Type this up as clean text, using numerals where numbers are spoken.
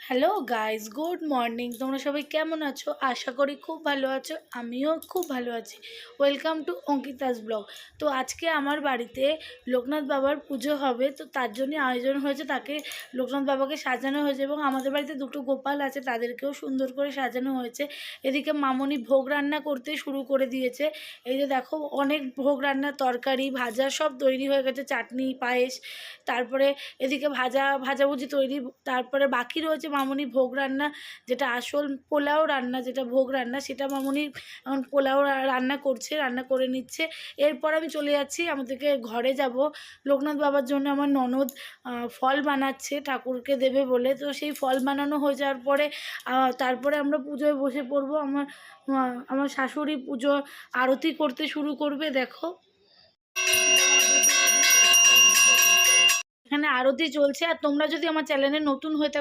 Hello guys, good morning. তোমরা সবাই কেমন আছো? আশা করি খুব ভালো আছো। আমিও খুব ভালো আছি। Welcome to Ankita's blog. তো আজকে আমার বাড়িতে লোকনাথ বাবার পুজো হবে, তো তার জন্য আয়োজন হয়েছে। তাকে লোকনাথ বাবাকে সাজানো হয়েছে এবং আমাদের বাড়িতে দুটো গোপাল আছে, তাদেরকেও সুন্দর করে সাজানো হয়েছে। এদিকে মামনি ভোগ রান্না করতে শুরু করে দিয়েছে। এই যে দেখো, অনেক ভোগ রান্না, তরকারি ভাজা সব তৈরি হয়ে গেছে, চাটনি পায়েস। তারপরে এদিকে ভাজাভুজি তৈরি। তারপরে বাকি রয়েছে মামনি ভোগ রান্না, যেটা আসল পোলাও রান্না, যেটা ভোগ রান্না, সেটা মামনি এখন পোলাও রান্না করছে, রান্না করে নিচ্ছে। এরপর আমি চলে যাচ্ছি, আমাদেরকে ঘরে যাব। লোকনাথ বাবার জন্য আমার ননদ ফল বানাচ্ছে ঠাকুরকে দেবে বলে। তো সেই ফল বানানো হয়ে যাওয়ার পরে তারপরে আমরা পুজোয় বসে পড়বো। আমার শাশুড়ি পুজো আরতি করতে শুরু করবে। দেখো, এখানে আরতি চলছে। আর তোমরা যদি আমার চ্যানেলে নতুন হয়ে